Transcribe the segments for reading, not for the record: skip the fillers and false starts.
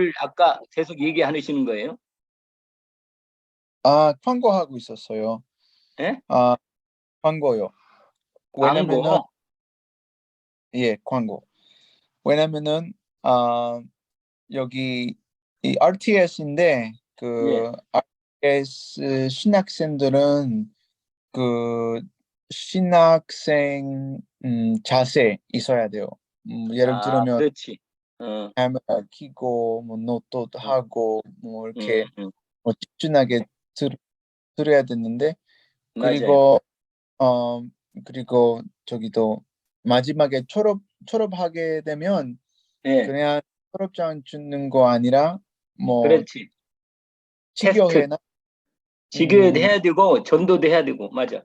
뭘 아까 계속 얘기하시는 거예요? 광고하고 있었어요. 예? 광고요. 왜냐면은 광고. 예, 광고. 왜냐면은 여기 이 RTS인데 예. 그 RTS 신학생들은 그 신학생 자세 있어야 돼요. 예를 들면 그렇지. 어, 카메라 켜고 뭐 노트 음, 하고 뭐 음, 이렇게 음. 뭐 집중하게 들어야 되는데 맞아요. 그리고 어 그리고 저기도 마지막에 졸업하게 되면 예, 그냥 졸업장 주는 거 아니라 뭐 그렇지. 테스트. 지교회나 지교도 해야 되고, 전도도 해야 되고, 맞아.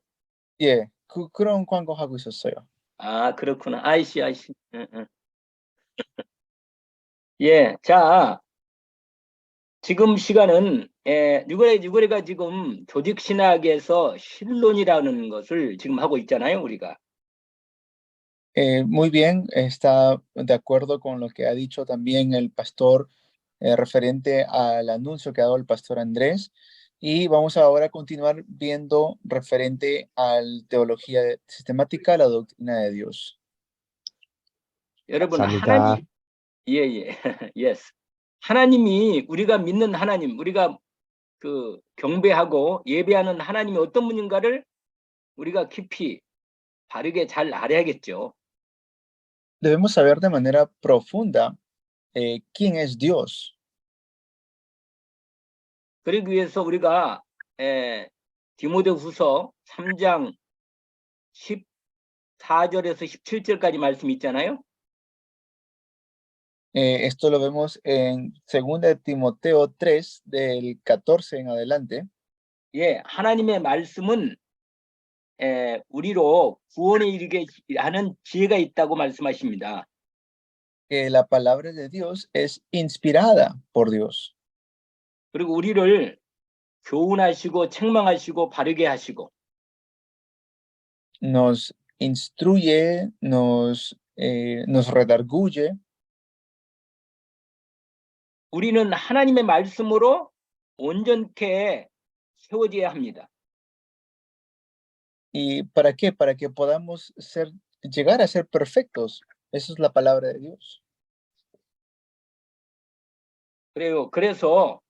예, 그런 광고 하고 있었어요. 그렇구나. 아이씨. 응, 응. 예, 자, 지금 시간은, 유거래가 지금 조직신학에서 신론이라는 것을 지금 하고 있잖아요, 우리가. Muy bien, está de acuerdo con lo que ha dicho también el pastor referente al anuncio que ha dado el pastor Andrés. Y vamos ahora a continuar viendo referente a la teología sistemática, la doctrina de Dios. 여러분, 감사합니다. 예. 예스. 하나님이, 우리가 믿는 하나님, 우리가 그 경배하고 예배하는 하나님이 어떤 분인가를 우리가 깊이 바르게 잘 알아야겠죠. Debemos saber de manera profunda quién es Dios. 그러기 위해서 우리가 디모데후서 3장 14절에서 17절까지 말씀 있잖아요. Esto lo vemos en 2 de Timoteo 3, del 14 en adelante. 예, 하나님의 말씀은 우리로 구원에 이르게 하는 지혜가 있다고 말씀하십니다. Que la palabra de Dios es inspirada por Dios. 그리고 우리를 교훈하시고 책망하시고 바르게 하시고 Nos instruye, nos redarguye. 우리는 하나님의 말씀으로 온전케 세워져야 합니다. ¿Y para qué? Para que podamos llegar a ser perfectos. Esa es la palabra de Dios. 그래요. 그래서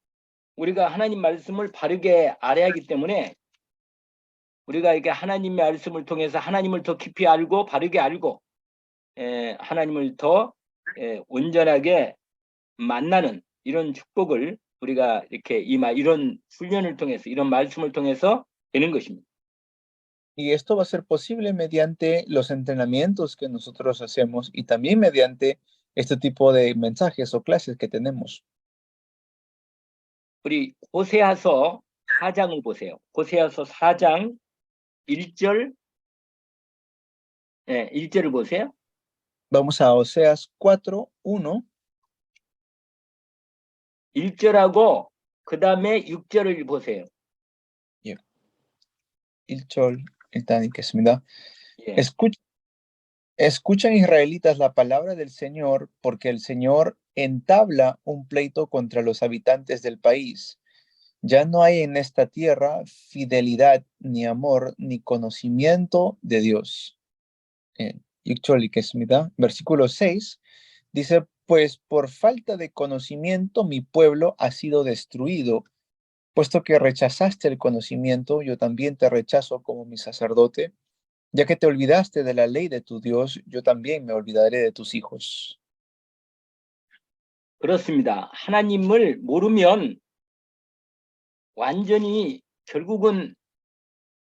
우리가 하나님 말씀을 바르게 알아야 하기 때문에 우리가 이렇게 하나님의 말씀을 통해서 하나님을 더 깊이 알고 바르게 알고 하나님을 더 온전하게 만나는 이런 축복을 우리가 이렇게 이런 훈련을 통해서 이런 말씀을 통해서 되는 것입니다. Y esto va a ser posible mediante los entrenamientos que nosotros hacemos y también mediante este tipo de mensajes o clases que tenemos. 우리 호세아서 4장을 보세요. 호세아서 4장 1절 1절을 보세요. Vamos a Oseas 4:1. 1절하고 그 다음에 6절을 보세요. 1절 일단 읽겠습니다. 예. Escuchen israelitas la palabra del Señor, porque el Señor entabla un pleito contra los habitantes del país. Ya no hay en esta tierra fidelidad, ni amor, ni conocimiento de Dios. Versículo 6 dice, pues por falta de conocimiento mi pueblo ha sido destruido. Puesto que rechazaste el conocimiento, yo también te rechazo como mi sacerdote. Ya que te olvidaste de la ley de tu Dios, yo también me olvidaré de tus hijos. 그렇습니다. 하나님을 모르면 완전히 결국은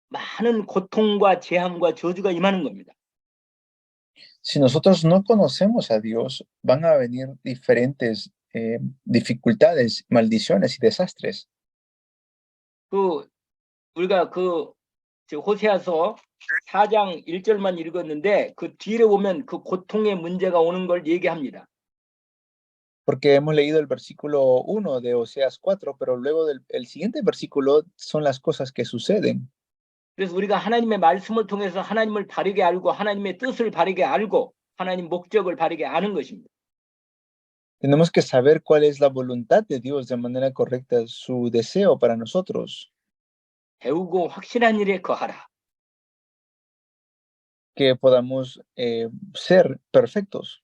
많은 고통과 재앙과 저주가 임하는 겁니다. Si nosotros no conocemos a Dios, van a venir diferentes dificultades, maldiciones y desastres. 우리가 호세아서 4장 1절만 읽었는데 그 뒤에 보면 그 고통의 문제가 오는 걸 얘기합니다. Porque hemos leído el versículo 1 de Oseas 4, pero luego el siguiente versículo son las cosas que suceden. 그래서 우리가 하나님의 말씀을 통해서 하나님을 바르게 알고 하나님의 뜻을 바르게 알고 하나님 목적을 바르게 아는 것입니다. Tenemos que saber cuál es la voluntad de Dios de manera correcta, su deseo para nosotros, 배우고 확신한 일에 거하라. que podamos ser perfectos.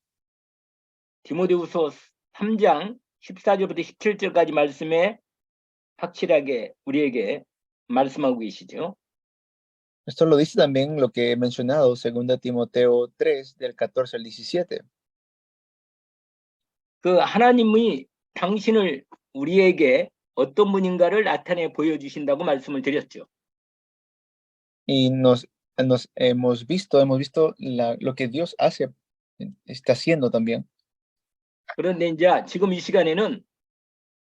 디모데후서 3장 14절부터 17절까지 말씀에 확실하게 우리에게 말씀하고 계시죠. Esto lo dice también lo que he mencionado, 2 Timoteo 3, del 14 al 17. 그 하나님이 당신을 우리에게 어떤 분인가를 나타내 보여주신다고 말씀을 드렸죠. Y nos hemos visto lo que Dios hace, está haciendo también. 그런데 이제 지금 이 시간에는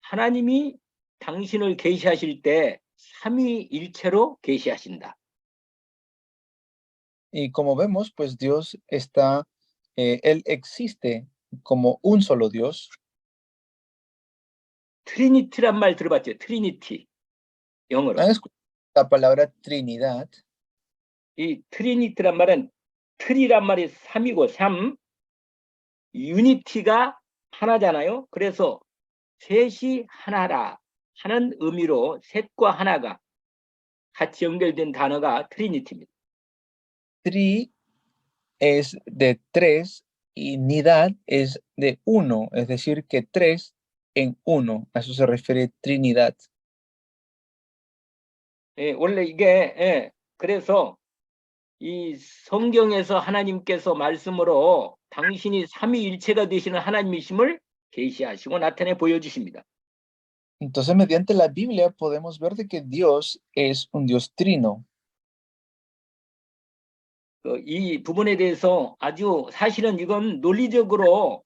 하나님이 당신을 계시하실 때 삼위일체로 계시하신다. Y como vemos, pues Dios está, Él existe como un solo Dios. 트리니티란 말 들어봤죠? 트리니티. 영어로. ¿Han escuchado la palabra Trinidad? 이 트리니티란 말은 트리란 말이 3이고 3, 유니티가 하나잖아요. 그래서 셋이 하나라 하는 의미로 셋과 하나가 같이 연결된 단어가 트리니티입니다. Tri es de tres y nidad es de uno, es decir, que tres en uno. A eso se refiere Trinidad. 예, 원래 이게 그래서 이 성경에서 하나님께서 말씀으로 당신이 삼위일체가 되시는 하나님이심을 계시하시고 나타내 보여주십니다. Entonces, mediante la Biblia podemos ver de que Dios es un Dios trino. 이 부분에 대해서 아주 사실은 이건 논리적으로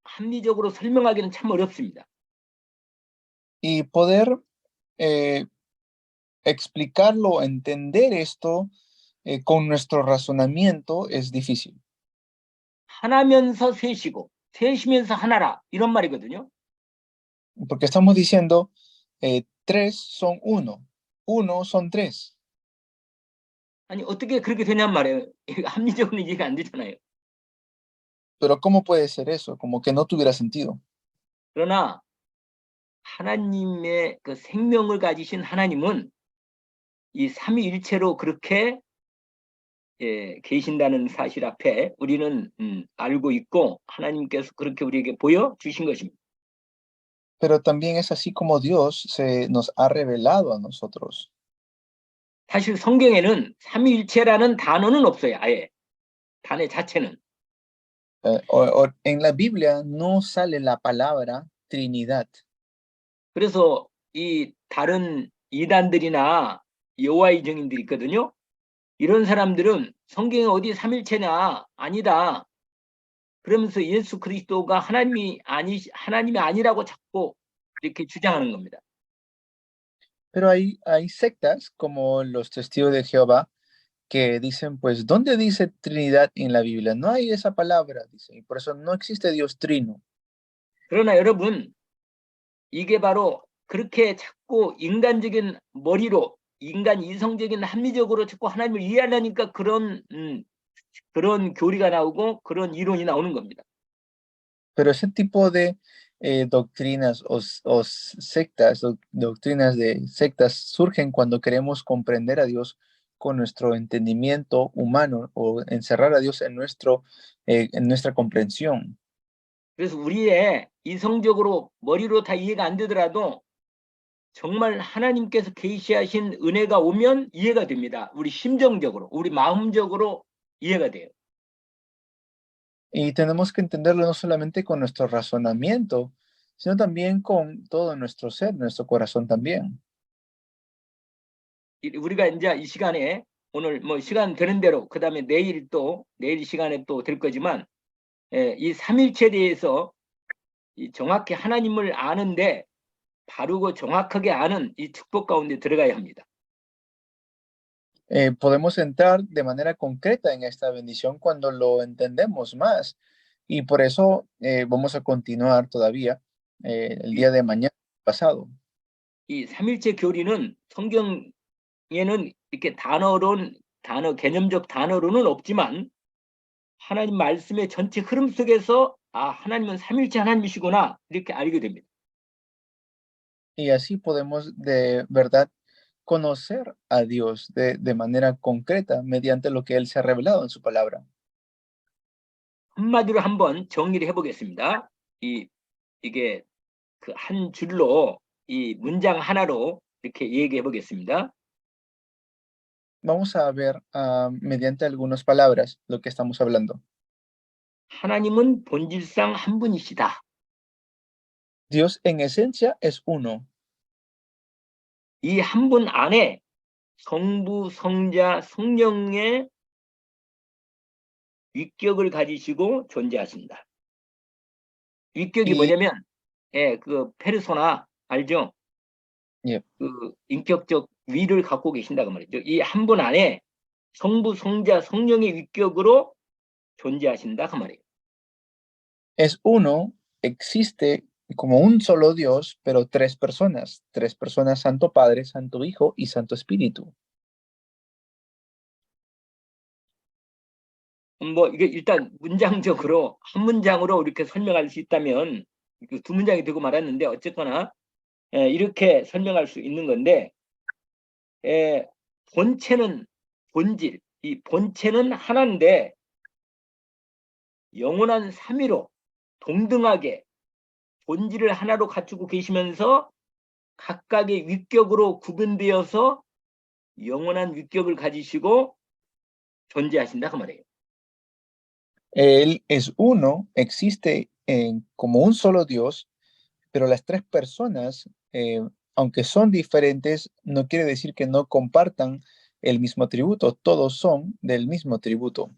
합리적으로 설명하기는 참 어렵습니다. Y poder explicarlo, entender esto con nuestro razonamiento es difícil. 하나면서 셋이고 셋이면서 하나라 이런 말이거든요. Porque estamos diciendo, tres son uno, uno son tres. 아니 어떻게 그렇게 되냔 말이에요. 합리적으로 이해가 안 되잖아요. Pero ¿cómo puede ser eso? Como que no tuviera sentido. 그러나 하나님의 그 생명을 가지신 하나님은 이 삼위일체로 그렇게 계신다는 사실 앞에 우리는 알고 있고 하나님께서 그렇게 우리에게 보여주신 것입니다. Pero también es así como Dios se nos ha revelado a nosotros. 사실 성경에는 삼위일체라는 단어는 없어요. 아예 단어 자체는. En la Biblia no sale la palabra Trinidad. 그래서 이 다른 이단들이나 여호와의 증인들이 있거든요. 이런 사람들은 성경에 어디 삼일체냐 아니다. 그러면서 예수 그리스도가 하나님이 아니라고 자꾸 이렇게 주장하는 겁니다. Pero hay sectas como los testigos de Jehová que dicen, pues, ¿dónde dice Trinidad en la Biblia? No hay esa palabra, dice, y por eso no existe Dios trino. 그러나 여러분 이게 바로 그렇게 자꾸 인간적인 머리로 인간 이성적인 합리적으로 자꾸 하나님을 이해하려니까 그런 교리가 나오고 그런 이론이 나오는 겁니다. Pero ese tipo de doctrinas o sectas, doctrinas de sectas surgen cuando queremos comprender a Dios con nuestro entendimiento humano o encerrar a Dios en nuestra comprensión. 그래서 우리의 이성적으로 머리로 다 이해가 안 되더라도 정말 하나님께서 계시하신 은혜가 오면 이해가 됩니다. 우리 심정적으로, 우리 마음적으로 이해가 돼요. Y tenemos que entenderlo no solamente con nuestro razonamiento, sino también con todo nuestro ser, nuestro corazón también. 우리가 이제 이 시간에 오늘 뭐 시간 되는 대로 그다음에 내일 시간에 또 될 거지만 이 삼일체에 대해서 정확히 하나님을 아는데 바르고 정확하게 아는 이 축복 가운데 들어가야 합니다. Podemos entrar de manera concreta en esta bendición cuando lo entendemos más. Y por eso vamos a continuar todavía el día de mañana pasado. 이 삼일체 교리는 성경에는 이렇게 개념적 단어로는 없지만 하나님 말씀의 전체 흐름 속에서 아, 하나님은 삼일째 하나님이시구나 이렇게 알게 됩니다. Y así podemos de verdad conocer a Dios de manera concreta mediante lo que Él se ha revelado en su palabra. 한마디로 한번 정리를 해보겠습니다. 이게 그 한 줄로 이 문장 하나로 이렇게 얘기해 보겠습니다. Vamos a ver mediante algunas palabras lo que estamos hablando. 하나님은 본질상 한 분이시다. Dios en esencia es uno. 이 한 분 안에 성부, 성자, 성령의 위격을 가지시고 존재하신다. 위격이 Y, 뭐냐면, 그 페르소나 알죠? yeah, 그 인격적 위를 갖고 계신다고 말이죠. 이 한 분 안에 성부, 성자, 성령의 위격으로 존재하신다 그 말이에요. es uno, existe como un solo Dios, pero tres personas, Santo Padre, Santo Hijo y Santo Espíritu. 뭐 이게 일단 문장적으로 한 문장으로 이렇게 설명할 수 있다면 두 문장이 되고 말았는데 어쨌거나 이렇게 설명할 수 있는 건데 본체는 본질, 이 본체는 하나인데 영원한 삼위로 동등하게 본질을 하나로 갖추고 계시면서 각각의 위격으로 구분되어서 영원한 위격을 가지시고 존재하신다 그 말이에요. Él es uno, existe como un solo Dios, pero las tres personas, aunque son diferentes, no quiere decir que no compartan el mismo atributo, todos son del mismo atributo.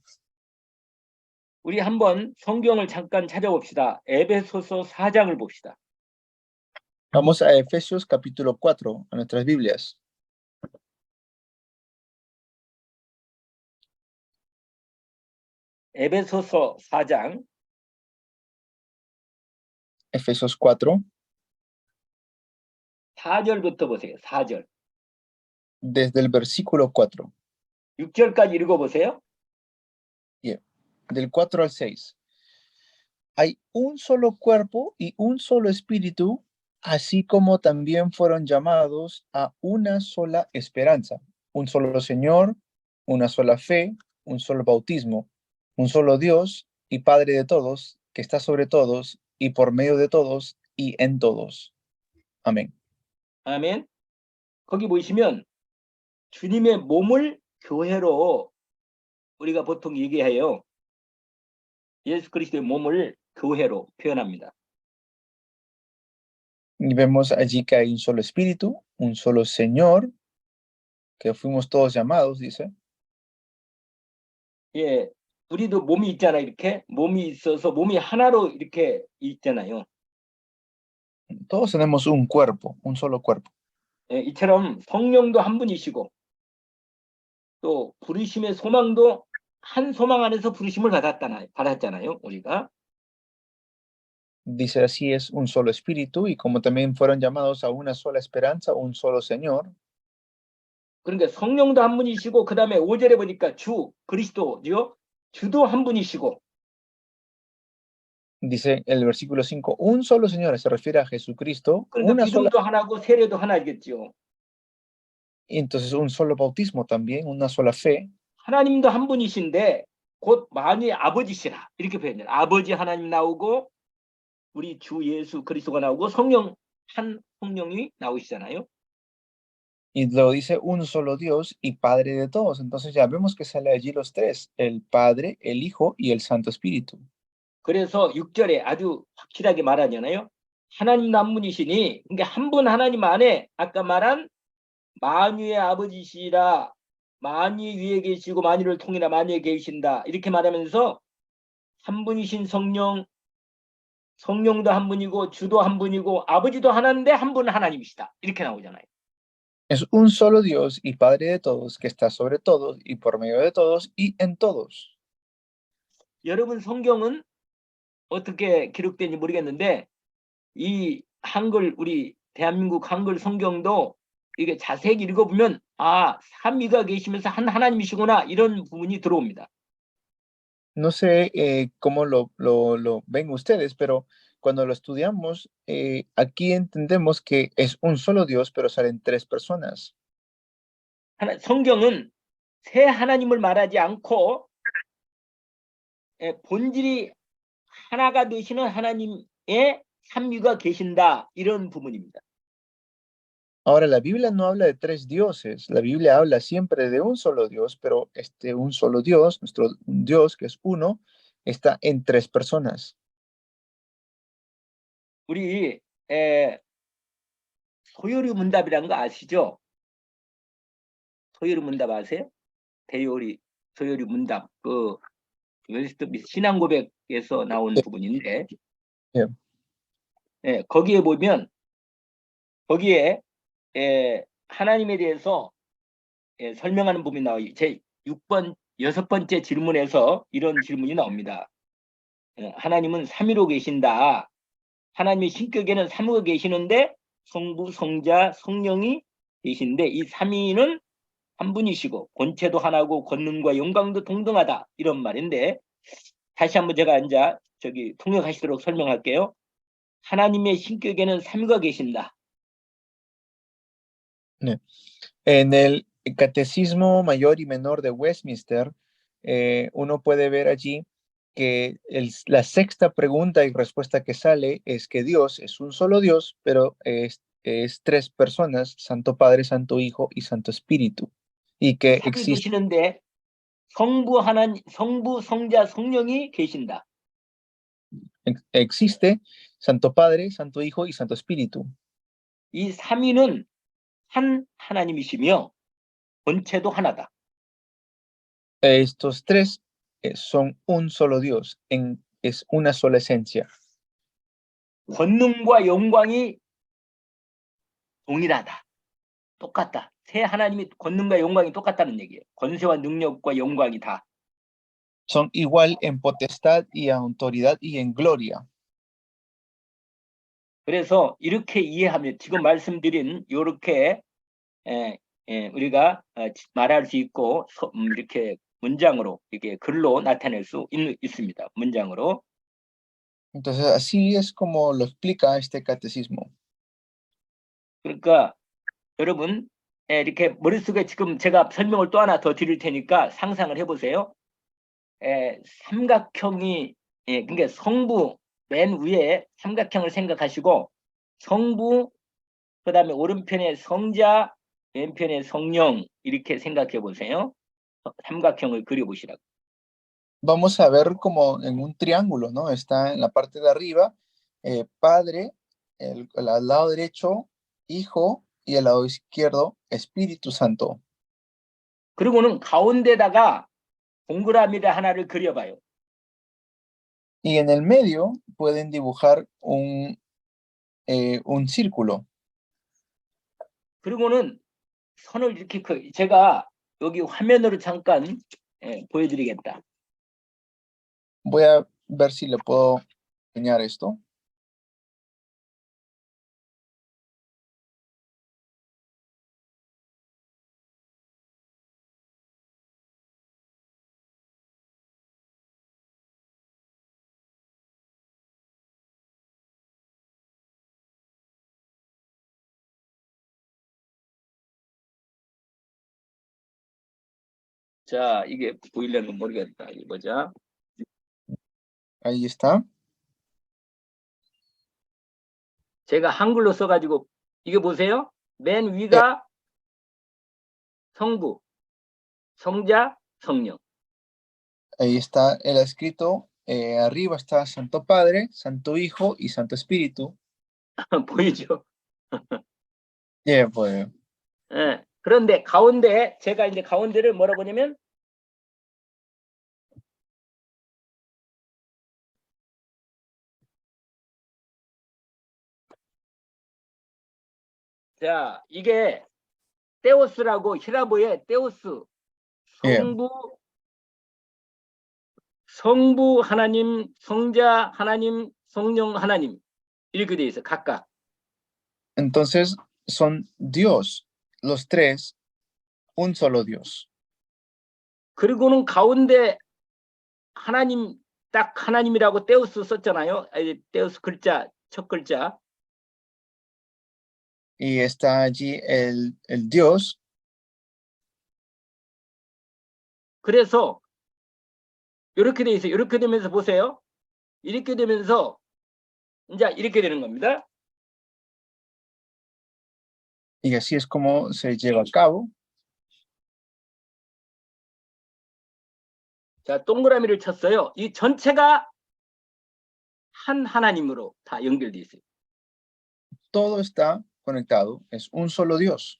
우리 한번 성경을 잠깐 찾아봅시다. 에베소서 4장을 봅시다. Vamos a Efesios capítulo 4, a nuestras Biblias. 에베소서 4장 Efesios 4, 4절부터 보세요. 4절. desde el versículo 4, 6절까지 읽어보세요. del 4 al 6. Hay un solo cuerpo y un solo espíritu, así como también fueron llamados a una sola esperanza, un solo Señor, una sola fe, un solo bautismo, un solo Dios y Padre de todos, que está sobre todos y por medio de todos y en todos. Amén. 아멘. 거기 보시면 주님의 몸을 교회로 우리가 보통 얘기해요. 예수 그리스도의 몸을 교회로 표현합니다. Y vemos allí que hay un solo espíritu, un solo Señor, que fuimos todos llamados, dice. 예, 우리도 몸이 있잖아요. 이렇게 몸이 있어서 몸이 하나로 이렇게 있잖아요. Todos tenemos un cuerpo, un solo cuerpo. 예, 이처럼 성령도 한 분이시고 또 부르심의 소망도 한 소망 안에서 부르심을 받았잖아요. 우리가. Dice así es un solo espíritu y como también fueron llamados a una sola esperanza, un solo Señor. 그러니까 성령도 한 분이시고 그 다음에 5절에 보니까 주 그리스도죠. 주도 한 분이시고 Dice el versículo 5, un solo Señor, se refiere a Jesucristo, 그러니까 una sola, 믿음도 하나고 세례도 하나겠죠. y entonces un solo bautismo también, una sola fe. 하나님도 한 분이신데 곧 만유의 아버지시라 이렇게 표현해요. 아버지 하나님 나오고 우리 주 예수 그리스도가 나오고 성령 한 성령이 나오시잖아요. Y luego dice un solo Dios y Padre de todos. Entonces ya vemos que sale allí los tres, el Padre, el Hijo y el Santo Espíritu. 그래서 6절에 아주 확실하게 말하잖아요. 하나님 한 분이시니 그러니까 한 분 하나님 안에 아까 말한 만유의 아버지시라 만유 위에 계시고 만유를 통일하 만유에 계신다 이렇게 말하면서 한 분이신 성령 성령도 한 분이고 주도 한 분이고 아버지도 하나인데 한 분은 하나님이시다 이렇게 나오잖아요. Es un solo Dios y Padre de todos, que está sobre todos y por medio de todos y en todos. 여러분 성경은 어떻게 기록된지 모르겠는데 이 한글 우리 대한민국 한글 성경도 이게 자세히 읽어보면 아 삼위가 계시면서 한 하나님이시구나 이런 부분이 들어옵니다. No sé cómo lo ven ustedes, pero cuando lo estudiamos, aquí entendemos que es un solo Dios, pero salen tres personas. 성경은 새 하나님을 말하지 않고 본질이 하나가 되시는 하나님의 삼위가 계신다 이런 부분입니다. Ahora, la Biblia no habla de tres dioses, la Biblia habla siempre de un solo Dios, pero este un solo Dios, nuestro Dios que es uno, está en tres personas. 우리 소요리 문답이라는 거 아시죠? 소요리 문답 아세요? 대요리 소요리 문답 그 신앙 고백에서 나온 부분인데 예. 거기에 보면 거기에 하나님에 대해서 설명하는 부분이 나와요. 제 6번 여섯 번째 질문에서 이런 질문이 나옵니다. 하나님은 삼위로 계신다. 하나님의 신격에는 삼위가 계시는데 성부, 성자, 성령이 계신데 이 삼위는 한 분이시고 본체도 하나고 권능과 영광도 동등하다 이런 말인데 다시 한번 제가 통역하시도록 설명할게요. 하나님의 신격에는 삼위가 계신다. 네. En el Catecismo Mayor y Menor de Westminster, uno puede ver allí que la sexta pregunta y respuesta que sale es que Dios es un solo Dios, pero es tres personas, Santo Padre, Santo Hijo y Santo Espíritu. Y que 삼위 계시는데 성부, 하나님, 성부, 성자, 성령이 계신다. existe Santo Padre, Santo Hijo y Santo Espíritu. 이 삼위는 한 하나님이시며 본체도 하나다. Estos tres son un solo Dios, es una sola esencia. 권능과 영광이 동일하다. 똑같다. 세 하나님이 권능과 영광이 똑같다는 얘기예요. 권세와 능력과 영광이 다. Son igual en potestad y autoridad y en gloria. 그래서 이렇게 이해하면 지금 말씀드린 이렇게 우리가 말할 수 있고 이렇게 문장으로 이렇게 글로 나타낼 수 있습니다. 문장으로. Entonces, así es como lo explica este catecismo. 그러니까 여러분 이렇게 머릿속에 지금 제가 설명을 또 하나 더 드릴 테니까 상상을 해보세요. 삼각형이 그러니까 성부 맨 위에 삼각형을 생각하시고 성부 그다음에 오른편에 성자 왼편에 성령 이렇게 생각해 보세요. 삼각형을 그려보시라고. Vamos a ver como en un triángulo, ¿no? Está en la parte de arriba, Padre, al lado derecho, Hijo, y al lado izquierdo, Espíritu Santo. 그리고는 가운데다가 동그라미를 하나를 그려봐요. Y en el medio pueden dibujar un círculo. 그리고는 선을 이렇게 제가 여기 화면으로 잠깐 보여드리겠다. Voy a ver si le puedo enseñar esto. 자, 이게 보이려면 모르겠다. 이거 보자. Ahí está. 제가 한글로 써가지고 이게 보세요. 맨 위가 성부, 성자, 성령. Ahí está el escrito. Arriba está Santo Padre, Santo Hijo y Santo Espíritu. 보이죠? Pues. 그런데 가운데 제가 이제 가운데를 뭐라고 하냐면 자, 이게 테오스라고 히라보의 테오스 성부 하나님, 성자 하나님, 성령 하나님 이렇게 돼 있어 각각. Entonces son Dios, los tres, un solo Dios. 그리고는 가운데 하나님, 딱 하나님이라고 떼우스 썼잖아요. 떼우스 글자, 첫 글자. Y está allí el Dios. 그래서 이렇게 돼 있어요. 이렇게 되면서 보세요. 이렇게 되면서 이제 이렇게 되는 겁니다. Y así es como se lleva a cabo. 자, 동그라미를 쳤어요. 이 전체가 한 하나님으로 다 연결돼 있어요. Todo está conectado. Es un solo Dios.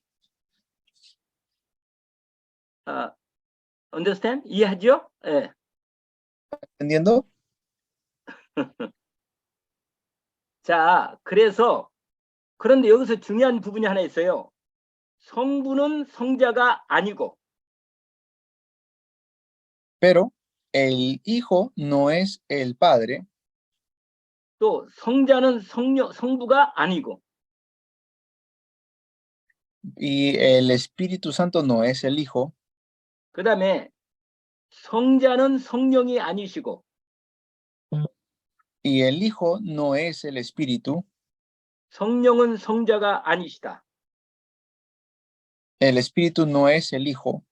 Understand? 이해하죠? 예. ¿Entendiendo? 자, 그래서 그런데 여기서 중요한 부분이 하나 있어요. 성부는 성자가 아니고 Pero el Hijo no es el Padre 또 성자는 성부가 아니고 y el Espíritu Santo no es el Hijo. 그다음에 성자는 성령이 아니시고 Y el Hijo no es el Espíritu. 성령은 성자가 아니시다. El Espíritu no es el Hijo.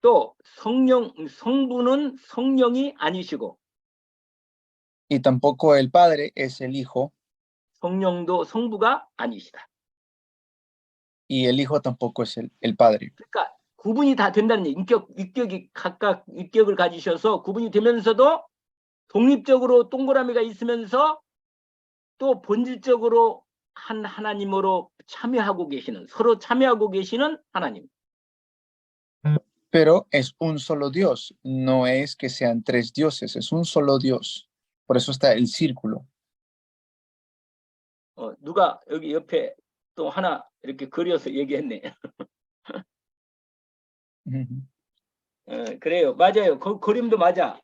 또 성부는 성령이 아니시고 Y tampoco el Padre es el Hijo. 성령도 성부가 아니시다. Y el Hijo tampoco es el Padre. 그러니까 구분이 다 된다는 얘기. 인격이 각각 인격을 가지셔서 구분이 되면서도 독립적으로 동그라미가 있으면서 또 본질적으로 한 하나님으로 참여하고 계시는, 서로 참여하고 계시는 하나님. Pero es un solo Dios. No es que sean tres dioses, es un solo Dios. Por eso está el círculo. 누가 여기 옆에 또 하나 이렇게 그려서 얘기했네. 그래요. 맞아요. 그림도 맞아.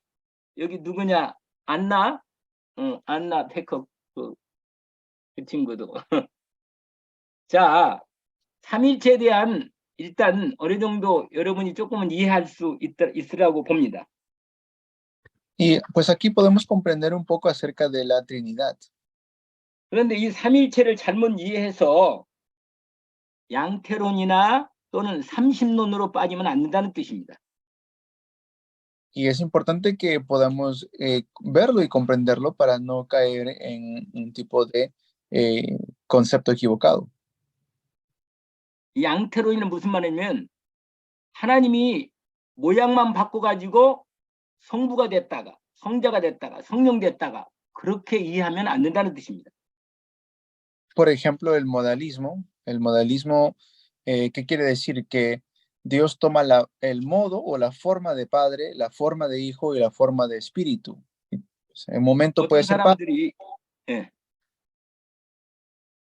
여기 누구냐? 안나? 안나 테커 그 친구도. 자, 삼일체에 대한 일단 어느 정도 여러분이 조금은 이해할 수 있으라고 봅니다. Y pues aquí podemos comprender un poco acerca de la Trinidad. 그런데 이 삼일체를 잘못 이해해서 양태론이나 또는 삼신론으로 빠지면 안 된다는 뜻입니다. Y es importante que podamos verlo y comprenderlo para no caer en un tipo de concepto equivocado. 이 양태론이는 무슨 말이냐면 하나님이 모양만 바꿔가지고 성부가 됐다가 성자가 됐다가 성령 됐다가 그렇게 이해하면 안 된다는 뜻입니다. Por ejemplo, el modalismo, ¿qué quiere decir? Que Dios toma el modo o la forma de Padre, la forma de Hijo y la forma de Espíritu. En un momento puede 어떤 ser Padre. 사람들이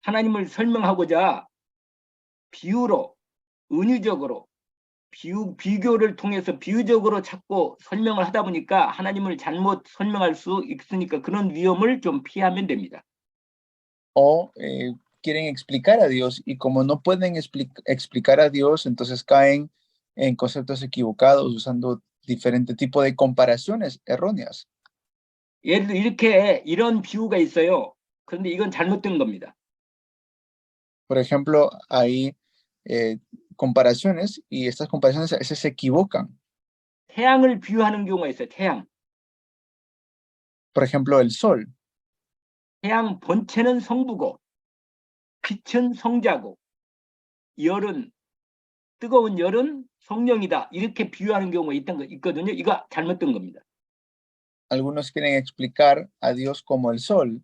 하나님을 설명하고자 비유로 은유적으로 비교를 통해서 비유적으로 자꾸 설명을 하다 보니까 하나님을 잘못 설명할 수 있으니까 그런 위험을 좀 피하면 됩니다. O quieren explicar a Dios y como no pueden explicar a Dios, entonces caen en conceptos equivocados usando diferente tipo de comparaciones erróneas. 예를 들어 이렇게 이런 비유가 있어요. 그런데 이건 잘못된 겁니다. Por ejemplo, hay comparaciones y estas comparaciones a veces se equivocan. 태양을 비유하는 경우가 있어요. 태양. Por ejemplo, el sol. 태양 본체는 성부고 빛은 성자고 열은 뜨거운 열은 성령이다. 이렇게 비유하는 경우가 있거든요. 이거 잘못된 겁니다. Algunos quieren explicar a Dios como el sol,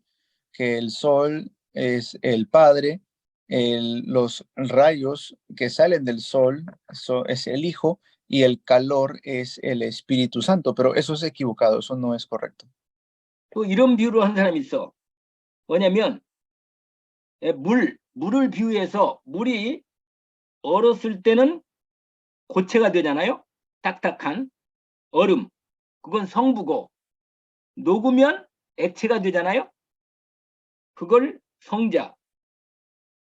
que el sol es el Padre, los rayos que salen del sol es el Hijo y el calor es el Espíritu Santo, pero eso es equivocado, eso no es correcto. 또 이런 비유를 한 사람이 있어. 뭐냐면 물을 비유해서 물이 얼었을 때는 고체가 되잖아요. 딱딱한 얼음. 그건 성부고 녹으면 액체가 되잖아요. 그걸 성자.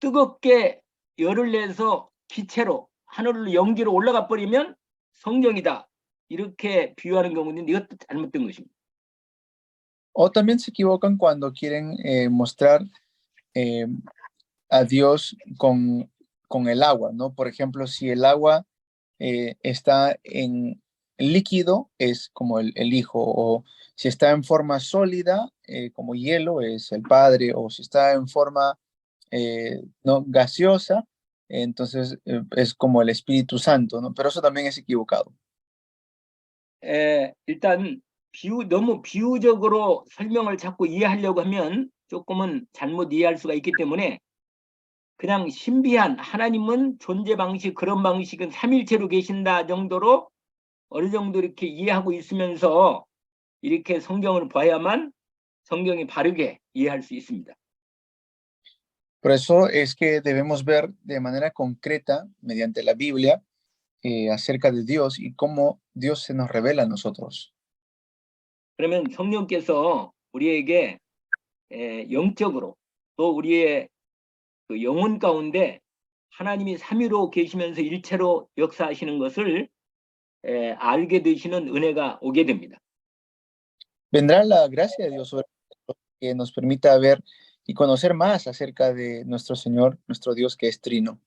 뜨겁게 열을 내서 기체로 하늘로 연기로 올라가 버리면 성령이다. 이렇게 비유하는 경우는 이것도 잘못된 것입니다. O también se equivocan cuando quieren mostrar eh, a Dios con el agua, ¿no? Por ejemplo, si el agua está en líquido, es como el Hijo, o si está en forma sólida, como hielo, es el Padre, o si está en forma no gaseosa, entonces es como el Espíritu Santo, ¿no? Pero eso también es equivocado. 일단 너무 비유적으로 설명을 자꾸 이해하려고 하면 조금은 잘못 이해할 수가 있기 때문에 그냥 신비한 하나님은 존재 방식, 그런 방식은 삼일체로 계신다 정도로 어느 정도 이렇게 이해하고 있으면서 이렇게 성경을 봐야만 성경이 바르게 이해할 수 있습니다. Por eso es que debemos ver de manera concreta, mediante la Biblia, acerca de Dios y cómo Dios se nos revela a nosotros. 그러면 성령께서 우리에게 영적으로 또 우리의 그 영혼 가운데 하나님이 삼위로 계시면서 일체로 역사하시는 것을 알게 되시는 은혜가 오게 됩니다. Vendrá la gracia de Dios sobre nosotros, que nos permita ver y conocer más acerca de nuestro Señor, nuestro Dios que es trino.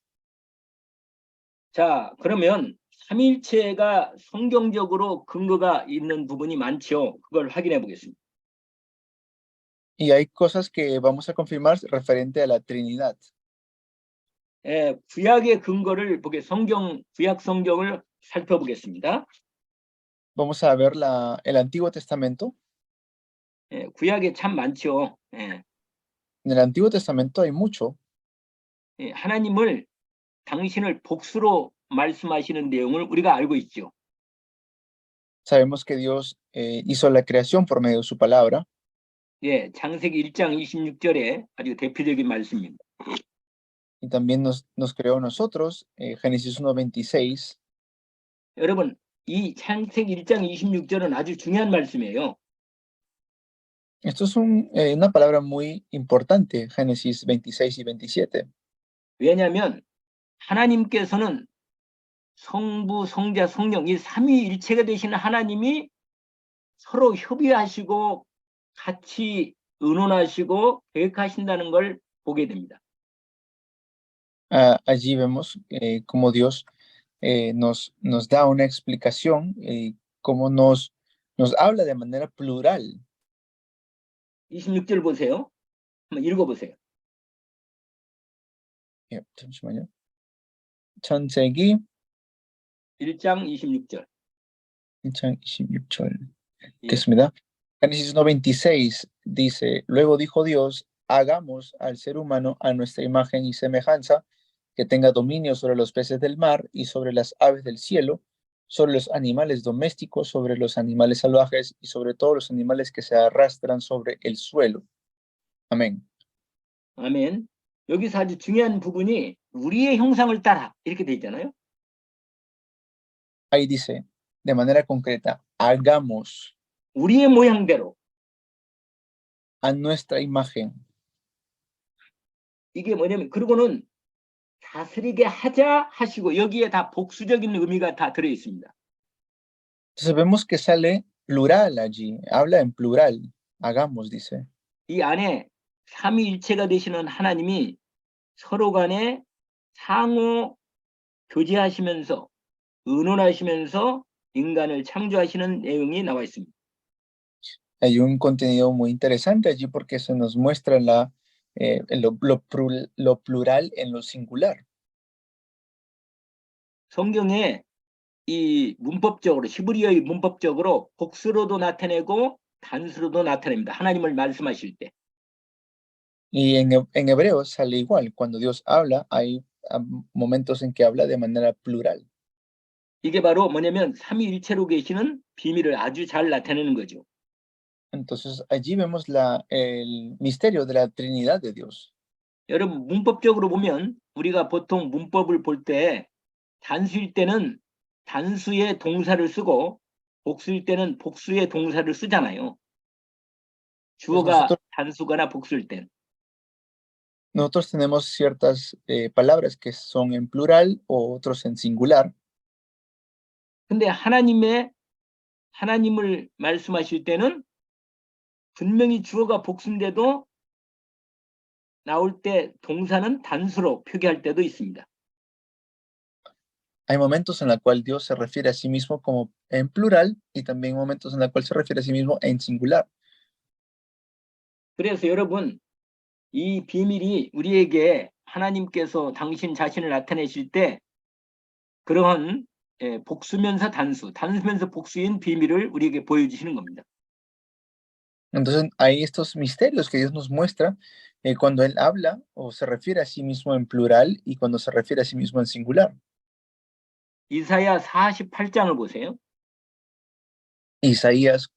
자, 그러면 삼일체가 성경적으로 근거가 있는 부분이 많죠. 그걸 확인해 보겠습니다. Y hay cosas que vamos a confirmar referente a la Trinidad. 구약의 근거를 구약 성경을 살펴보겠습니다. Vamos a ver el Antiguo Testamento. 구약에 참 많죠. En el Antiguo Testamento hay mucho. 하나님을 당신을 복수로 말씀하시는 내용을 우리가 알고 있죠. Sabemos que Dios hizo la creación por medio de su palabra. 예, 창세기 1장 26절에 아주 대표적인 말씀입니다. Y también nos creó a nosotros, Génesis 1:26. 여러분, 이 창세기 1장 26절은 아주 중요한 말씀이에요. Esto es una palabra muy importante, Génesis 26 y 27. 왜냐하면 하나님께서는 성부, 성자, 성령 이 삼위일체가 되시는 하나님이 서로 협의하시고 같이 의논하시고 계획하신다는 걸 보게 됩니다. Allí vemos cómo Dios nos da una explicación y cómo nos habla de manera plural. 26절 보세요. 한번 읽어보세요. 잠시만요. 창세기 1장 26절. 1장 26절. 있겠습니다. Génesis 1:26 dice, luego dijo Dios, hagamos al ser humano a nuestra imagen y semejanza, que tenga dominio sobre los peces del mar y sobre las aves del cielo, sobre los animales domésticos, sobre los animales salvajes y sobre todos los animales que se arrastran sobre el suelo. Amén. 아멘. 여기서 아주 중요한 부분이 우리의 형상을 따라 이렇게 돼 있잖아요. Ahí dice, de manera concreta, hagamos 우리의 모양대로. a nuestra imagen. 이게 뭐냐면 그리고는 다스리게 하자 하시고 여기에 다 복수적인 의미가 다 들어 있습니다. Entonces vemos que sale plural allí, habla en plural, hagamos, dice. 이 안에 삼위일체가 되시는 하나님이 서로 간에 상호 교제하시면서 의논하시면서 인간을 창조하시는 내용이 나와 있습니다. Hay un contenido muy interesante allí porque se nos muestra lo plural en lo singular. 성경에 이 문법적으로 히브리어의 문법적으로 복수로도 나타내고 단수로도 나타냅니다. 하나님을 말씀하실 때. Y en hebreo sale igual. Cuando Dios habla, hay momentos en que habla de manera plural. 이게 바로 뭐냐면 삼위일체로 계시는 비밀을 아주 잘 나타내는 거죠. Entonces allí vemos el misterio de la Trinidad de Dios. 여러분 문법적으로 보면 우리가 보통 문법을 볼 때 단수일 때는 단수의 동사를 쓰고 복수일 때는 복수의 동사를 쓰잖아요. 주어가 단수거나 복수일 땐. Nosotros tenemos ciertas palabras que son en plural o otros en singular. 근데 하나님의 하나님을 말씀하실 때는 분명히 주어가 복수인데도 나올 때 동사는 단수로 표기할 때도 있습니다. Hay momentos en la cual Dios se refiere a sí mismo como en plural y también momentos en la cual se refiere a sí mismo en singular. 그래서 여러분, 이 비밀이 우리에게 하나님께서 당신 자신을 나타내실 때 그러한 복수면서 단수, 단수면서 복수인 비밀을 우리에게 보여주시는 겁니다. Entonces hay estos misterios que Dios nos muestra cuando Él habla o se refiere a sí mismo en plural y cuando se refiere a sí mismo en singular. 이사야 48장을 보세요. Isaías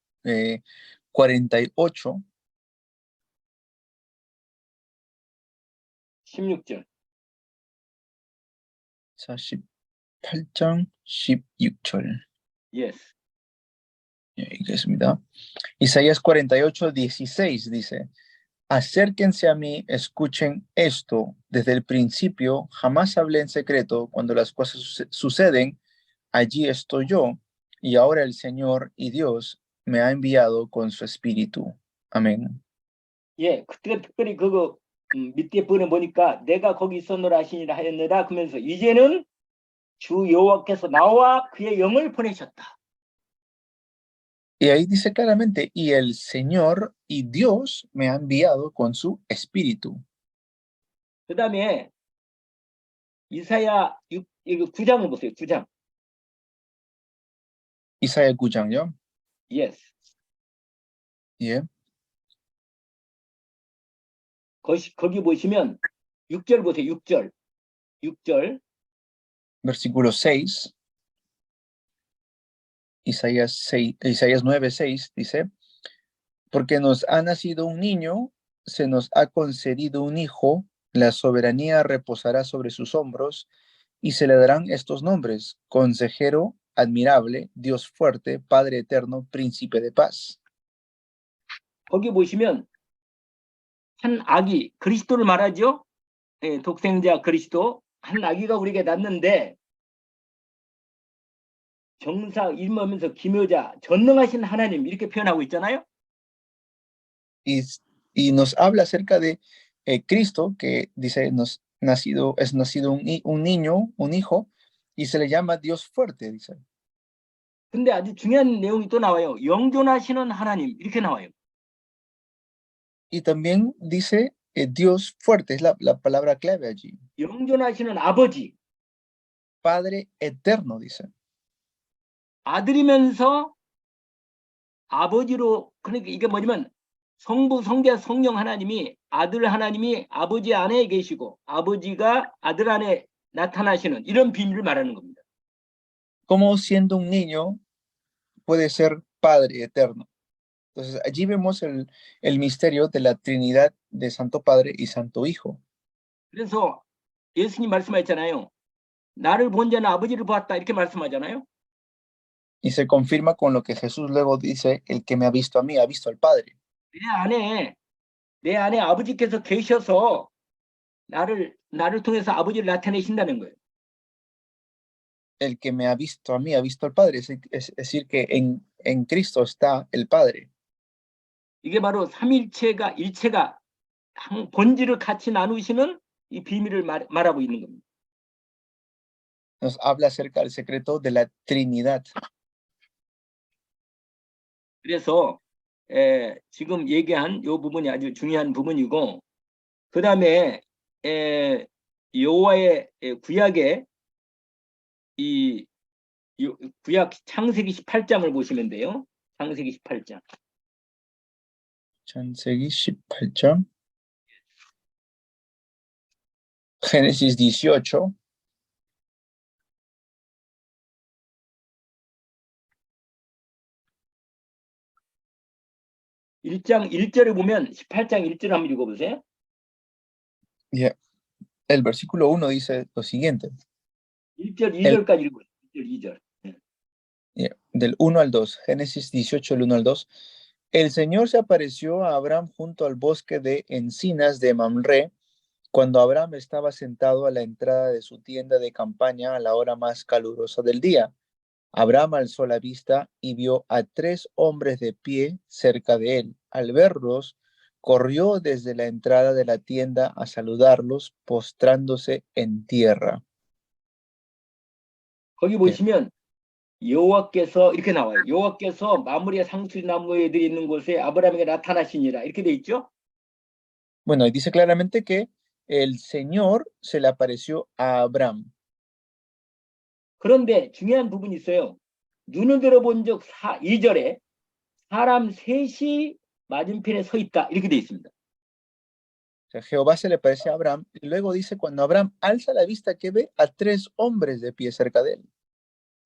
48, 16절. 48장 16절. Yes. 읽겠습니다. Isaías 48, 16 dice: acérquense a mí, escuchen esto. Desde el principio jamás hablé en secreto. Cuando las cosas suceden, allí estoy yo. Y ahora el Señor y Dios me ha enviado con su espíritu. Amén. 예, 그때 특별히 그거 밑에 번에 보니까 내가 거기 있었노라 하시니라 하였느라 그러면서 이제는 주 여호와께서 나와 그의 영을 보내셨다. Y ahí dice claramente, y el Señor y Dios me ha enviado con su espíritu. 그 다음에 이사야 9장을 보세요. 9장. Isaías 9장요? Yes. 예. 거기 보시면 6절 보세요. 6절. 6절. Versículo 6. Isaías 9, 6 dice: porque nos ha nacido un niño, se nos ha concedido un hijo, la soberanía reposará sobre sus hombros, y se le darán estos nombres: Consejero admirable, Dios fuerte, Padre eterno, Príncipe de paz. 거기 보시면 한 아기, 그리스도를 말하죠. 예, 독생자 그리스도. 한 아기가 우리에게 낳는데 정사 임하면서 기묘자, 전능하신 하나님 이렇게 표현하고 있잖아요. Y nos habla acerca de Cristo, que dice, es nacido un niño, un hijo, y se le llama Dios fuerte, dice. 근데 아주 중요한 내용이 또 나와요. 영존하시는 하나님 이렇게 나와요. Y también dice Dios fuerte, es la palabra clave allí. 영존하시는 아버지. Padre eterno, dice. 아들이면서 아버지로, 그러니까 이게 뭐냐면 성부, 성자, 성령 하나님이 아들 하나님이 아버지 안에 계시고 아버지가 아들 안에 나타나시는 이런 비밀을 말하는 겁니다. Como siendo un niño puede ser Padre eterno. Entonces allí vemos el misterio de la Trinidad de Santo Padre y Santo Hijo. 그래서 예수님 말씀하셨잖아요. 나를 본 자는 아버지를 보았다 이렇게 말씀하잖아요. Y se confirma con lo que Jesús luego dice: el que me ha visto a mí, ha visto al Padre. 내 안에 아버지께서 계셔서 나를 통해서 아버지를 나타내신다는 거예요. El que me ha visto a mí, ha visto al Padre. Es decir, que en Cristo está el Padre. 이게 바로 삼일체가 일체가 본질을 같이 나누시는 이 비밀을 말하고 있는 겁니다. Nos habla acerca del secreto de la Trinidad. 그래서 지금 얘기한 이 부분이 아주 중요한 부분이고, 그 다음에 여호와의 구약의 이 구약 창세기 18장을 보시면 돼요. 창세기 18장. 창세기 18장. Génesis 18. 1장 1절에 보면 18장 1절 한번 읽어보세요. Yeah. El versículo 1 dice lo siguiente. 1절 2절까지 읽어요. 1절 2절. Yeah. Del 1 al 2. Génesis 18, el 1 al 2. El Señor se apareció a Abraham junto al bosque de encinas de Mamre, cuando Abraham estaba sentado a la entrada de su tienda de campaña a la hora más calurosa del día. Abraham alzó la vista y vio a 3 hombres de pie cerca de él. Al verlos, corrió desde la entrada de la tienda a saludarlos, postrándose en tierra. 거기 Bien. 보시면 여호와께서 이렇게 나와요. 여호와께서 마므리아 상수리나무에 있는 곳에 아브라함에게 나타나시니라 이렇게 돼 있죠. Bueno, y dice claramente que el Señor se le apareció a Abraham. 그런데 중요한 부분이 있어요. 눈을 들어본 적 2절에 사람 셋이 맞은편에 서 있다 이렇게 돼 있습니다. O sea, Jehová se le aparece a Abraham y luego dice cuando Abraham alza la vista que ve a 3 hombres de pie cerca de él.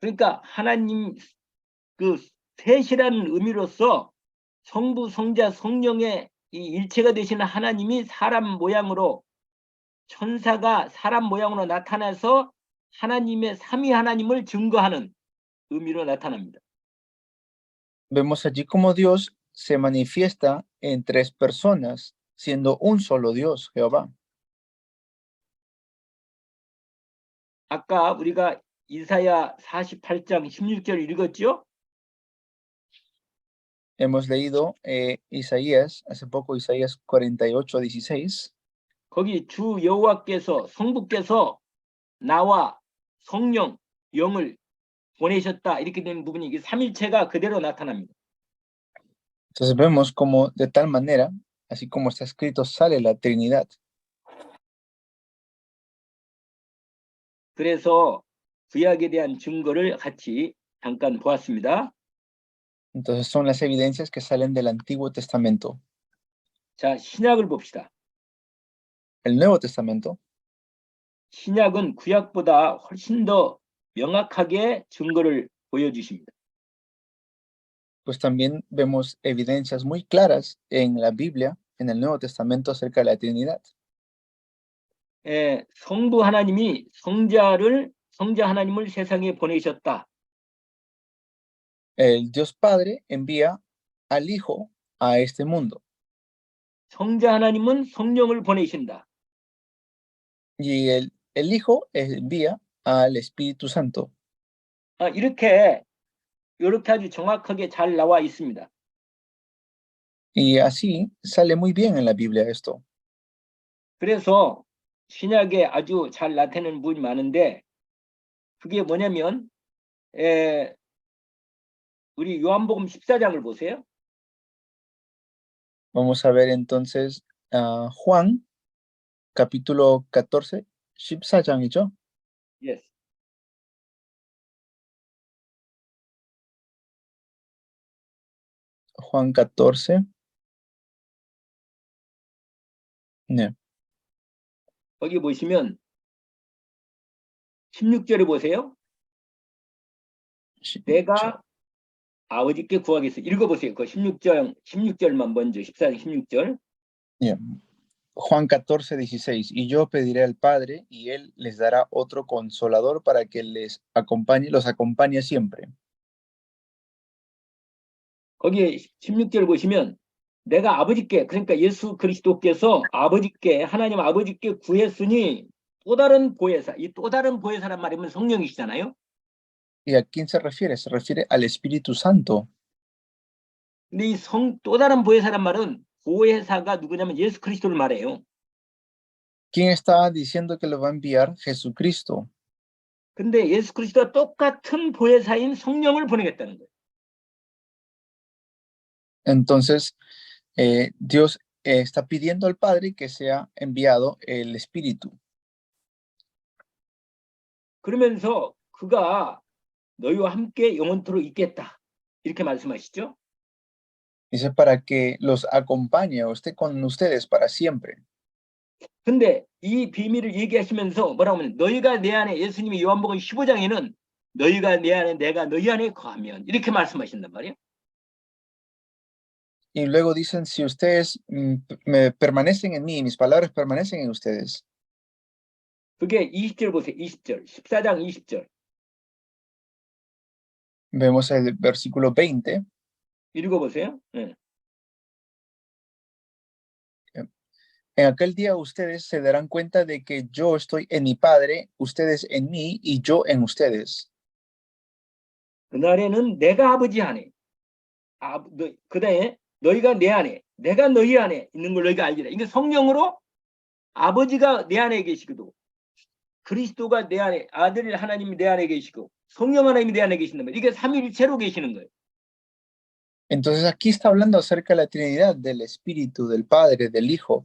그러니까 하나님 그 셋이라는 의미로서 성부, 성자, 성령의 이 일체가 되시는 하나님이 사람 모양으로 천사가 사람 모양으로 나타나서 하나님의 삼위 하나님을 증거하는 의미로 나타납니다. Vemos allí como Dios se manifiesta en 3 personas, siendo un solo Dios, Jehová. 아까 우리가 이사야 48장 16절 읽었죠? Hemos leído Isaías, hace poco Isaías 48:16. 거기 주 여호와께서 성부께서 나와 성령, 영을 보내셨다 이렇게 된 부분이 이게 삼일체가 그대로 나타납니다. Entonces vemos como de tal manera, así como está escrito, sale la Trinidad. 그래서 구약에 대한 증거를 같이 잠깐 보았습니다. Entonces son las evidencias que salen del Antiguo Testamento. 자, 신약을 봅시다. El Nuevo Testamento, 신약은 구약보다 훨씬 더 명확하게 증거를 보여주십니다. pues también vemos evidencias muy claras en la Biblia, en el Nuevo Testamento, acerca de la Trinidad. 성부 하나님이 성자 하나님을 세상에 보내셨다. El Dios Padre envía al Hijo a este mundo 성자 하나님은 성령을 보내신다. y el Hijo envía al Espíritu Santo. 이렇게 아주 정확하게 잘 나와 있습니다. Y así sale muy bien en la Biblia esto. 그래서 신약에 아주 잘 나타내는 부분이 많은데 그게 뭐냐면 우리 요한복음 14장을 보세요. Vamos a ver entonces Juan, capítulo 14, 14장이죠? Yes. Juan 14. 네. 거기 보시면 16절에 보세요. 내가 아버지께 구하겠어. 읽어보세요. 그 16절만 먼저 14장 16절. Yeah. Juan 14:16. Y yo pediré al Padre y Él les dará otro consolador para que los acompañe siempre. 거기 16절 보시면 내가 아버지께 그러니까 예수 그리스도께서 하나님 아버지께 구했으니 또 다른 보혜사. 이 또 다른 보혜사란 말이면 성령이시잖아요. ¿Y a quién se refiere? Se refiere al Espíritu Santo. 근데 이 또 다른 보혜사란 말은 보혜사가 누구냐면 예수 그리스도를 말해요. ¿Quién está diciendo que lo va a enviar? Jesucristo. 근데 예수 그리스도와 똑같은 보혜사인 성령을 보내겠다는 거예요. Entonces, Dios está pidiendo al Padre que sea enviado el Espíritu. 그러면서 그가 너희와 함께 영원토록 있겠다. 이렇게 말씀하시죠. Dice para que los acompañe o esté con ustedes para siempre. 근데 이 비밀을 얘기하시면서 뭐라고 하면 너희가 내 안에 예수님이 요한복음 15장에는 너희가 내 안에 내가 너희 안에 거하면 이렇게 말씀하신단 말이에요. Y luego dicen, si ustedes me permanecen en mí y mis palabras permanecen en ustedes. 그게 20절 보세요. 20절. 14장 20절. Vemos el versículo 20. 읽어보세요. 네. En aquel día ustedes se darán cuenta de que yo estoy en mi Padre, ustedes en mí y yo en ustedes. 그날에는 내가 아버지 안에, 그다음에 너희가 내 안에, 내가 너희 안에 있는 걸 너희가 알리라. 이게 성령으로 아버지가 내 안에 계시고 그리스도가 내 안에, 아들 하나님이 내 안에 계시고 성령 하나님이 내 안에 계신다면 이게 삼위일체로 계시는 거예요. Entonces aquí está hablando acerca de la Trinidad, del Espíritu, del Padre, del Hijo.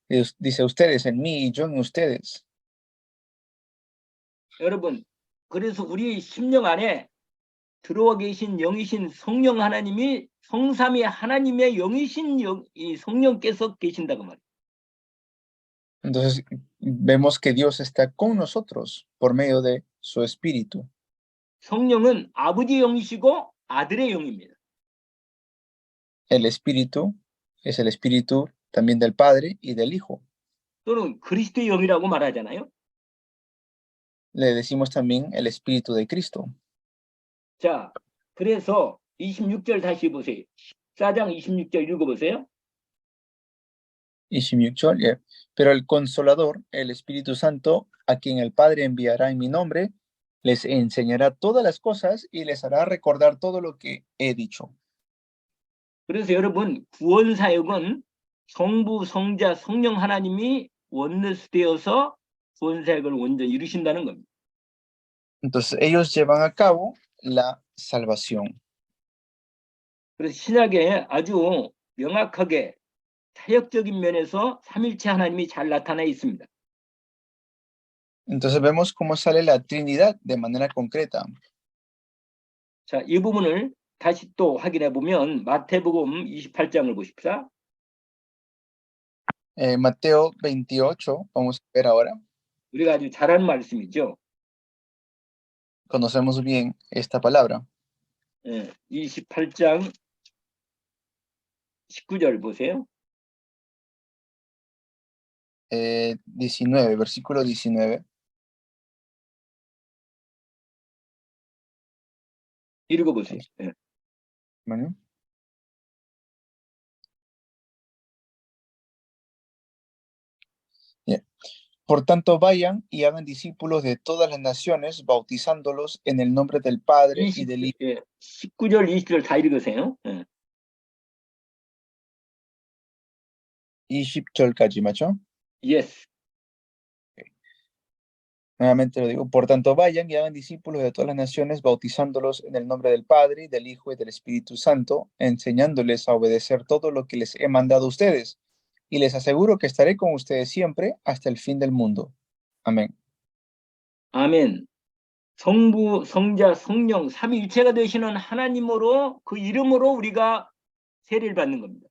Dice ustedes en mí y yo en ustedes. 여러분, 그래서 우리 심령 안에 들어와 계신 영이신 성령 하나님이 성삼위 하나님의 영이신 이 성령께서 계신다고 말이에요. Entonces vemos que Dios está con nosotros por medio de su Espíritu. 성령은 아버지의 영이시고 아들의 영입니다. El Espíritu es el Espíritu también del Padre y del Hijo. 또는 그리스도의 영이라고 말하잖아요. Le decimos también el Espíritu de Cristo. 자, 그래서 26절 다시 보세요. 14장 26절 읽어보세요. 26, yeah. Pero el Consolador, el Espíritu Santo, a quien el Padre enviará en mi nombre, les enseñará todas las cosas y les hará recordar todo lo que he dicho. 그래서 여러분, 구원 사역은 성부, 성자, 성령 하나님이 원내스 되어서 구원 사역을 완전히 이루신다는 겁니다. Entonces ellos llevan a cabo la salvación. 그래서 신약에 아주 명확하게 사역적인 면에서 삼일체 하나님이 잘 나타나 있습니다. Entonces vemos cómo sale la Trinidad de manera concreta. 자, 이 부분을 다시 또 확인해 보면 마태복음 28장을 보십시다. Mateo 28, vamos a ver ahora. 우리가 아주 잘 아는 말씀이죠. Conocemos bien esta palabra. 28장 19절 보세요. 19, versículo 19. 읽어보세요. 예. Bueno. Yeah. Por tanto, vayan y hagan discípulos de todas las naciones, bautizándolos en el nombre del Padre y del Hijo. 19절, 20절 다 읽으세요. 예. 20절까지, ¿macho? Yes. Nuevamente lo digo. Por tanto, vayan y hagan discípulos de todas las naciones, bautizándolos en el nombre del Padre, y del Hijo y del Espíritu Santo, enseñándoles a obedecer todo lo que les he mandado a ustedes. Y les aseguro que estaré con ustedes siempre hasta el fin del mundo. Amén. 아멘. 성부, 성자, 성령, 삼위일체가 되시는 하나님으로 그 이름으로 우리가 세례를 받는 겁니다.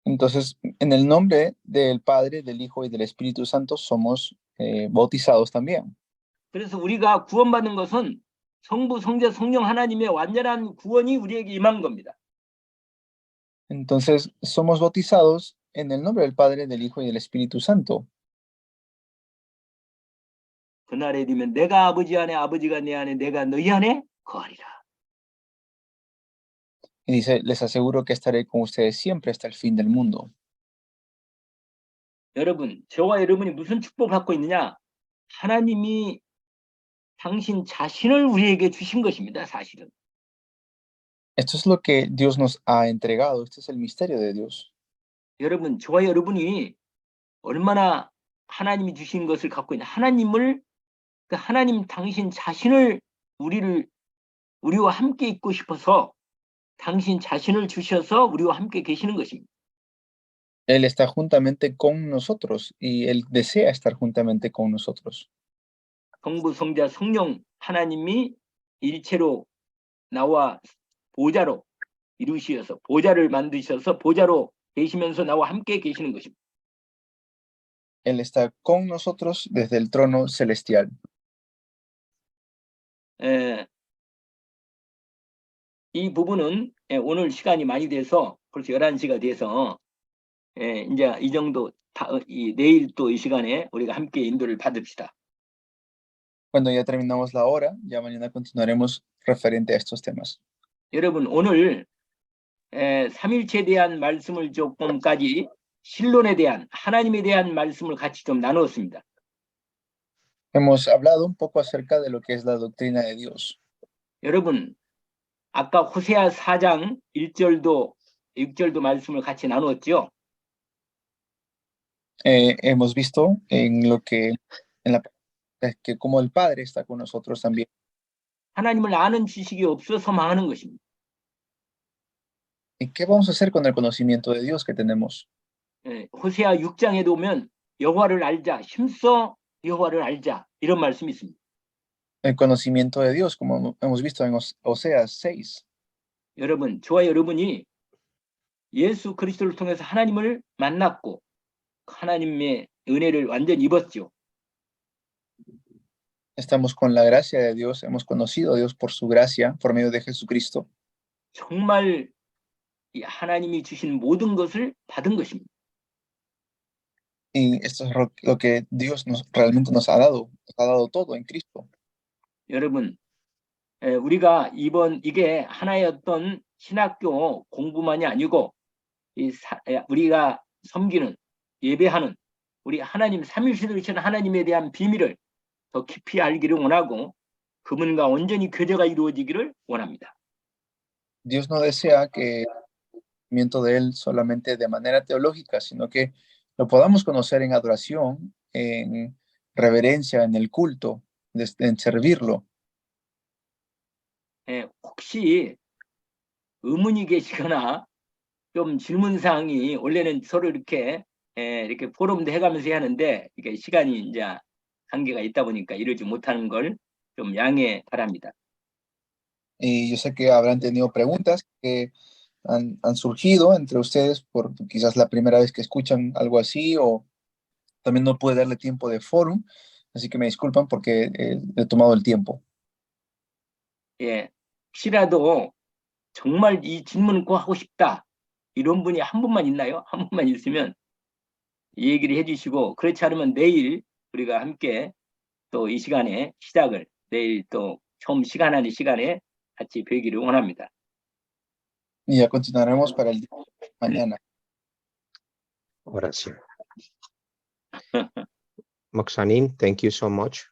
Entonces, en el nombre del Padre, del Hijo y del Espíritu Santo somos bautizados también. 그래서 우리가 구원받는 것은 성부, 성자, 성령 하나님의 완전한 구원이 우리에게 임한 겁니다. Entonces, somos bautizados en el nombre del Padre, del Hijo y del Espíritu Santo. 그날에 되면 내가 아버지 안에, 아버지가 내 안에, 내가 너희 안에 거하리라. Y dice, les aseguro que estaré con ustedes siempre hasta el fin del mundo. 여러분, 저와 여러분이 무슨 축복을 갖고 있느냐? 하나님이 당신 자신을 우리에게 주신 것입니다, 사실은. Esto es lo que Dios nos ha entregado. Este es el misterio de Dios. 여러분, 저와 여러분이 얼마나 하나님이 주신 것을 갖고 있는 하나님을, 그 하나님 당신 자신을 우리와 함께 있고 싶어서 당신 자신을 주셔서 우리와 함께 계시는 것입니다. Él está juntamente con nosotros y Él desea estar juntamente con nosotros. 성부, 성자, 성령 하나님이 일체로 나와 보좌로 이루시어서 보좌를 만드셔서 보좌로 계시면서 나와 함께 계시는 것입니다. Él está con nosotros desde el trono celestial. 이 부분은 오늘 시간이 많이 돼서 벌써 11시가 돼서 이제 이 정도 내일 또 이 시간에 우리가 함께 인도를 받읍시다. Cuando ya terminamos la hora, ya mañana continuaremos referente a estos temas. 여러분 오늘 삼일체에 대한 말씀을 조금까지 신론에 대한 하나님에 대한 말씀을 같이 좀 나누었습니다. Hemos hablado un poco acerca de lo que es la doctrina de Dios. 여러분, 아까 호세아 4장 1절도 6절도 말씀을 같이 나누었죠. Hemos visto en la que como el Padre está con nosotros también. 하나님을 아는 지식이 없어서 망하는 것입니다. ¿Y qué vamos a hacer con el conocimiento de Dios que tenemos? 호세아 6장에도 오면 여호와를 알자, 힘써 여호와를 알자 이런 말씀이 있습니다. El conocimiento de Dios, como hemos visto en Oseas 6. 여러분, 저와 여러분이 예수 그리스도를 통해서 하나님을 만났고 하나님의 은혜를 완전히 입었죠. Estamos con la gracia de Dios, hemos conocido a Dios por su gracia, por medio de Jesucristo. 정말 이 하나님이 주신 모든 것을 받은 것입니다. Y esto es lo que Dios realmente nos ha dado todo en Cristo. 여러분, 우리가 이게 하나의 어떤 신학교 공부만이 아니고 우리가 섬기는 예배하는 우리 하나님 삼위일체이신 하나님에 대한 비밀을 더 깊이 알기를 원하고 그분과 온전히 교제가 이루어지기를 원합니다. Dios no desea que el conocimiento de Él solamente de manera teológica, sino que lo podamos conocer en adoración, en reverencia, en el culto, en servirlo. 혹시 의문이 계시거나 좀 질문사항이 원래는 서로 이렇게 포럼도 해가면서 해야 하는데 이게 시간이 이제 한계가 있다 보니까 이러지 못하는 걸 좀 양해 바랍니다. Y yo sé que habrán tenido preguntas que han surgido entre ustedes por quizás la primera vez que escuchan algo así o también no pude darle tiempo de forum, así que me disculpan porque he tomado el tiempo. 예, 혹시라도 정말 이 질문을 꼭 하고 싶다 이런 분이 한 분만 있나요? 한 분만 있으면 이 얘기를 해주시고 그렇지 않으면 내일 우리가 함께 또 이 시간에 시작을 내일 또 처음 시간하는 시간에 같이 뵈기를 원합니다. Y ya continuaremos para el día de mañana. Ahora sí. Moxanin, thank you so much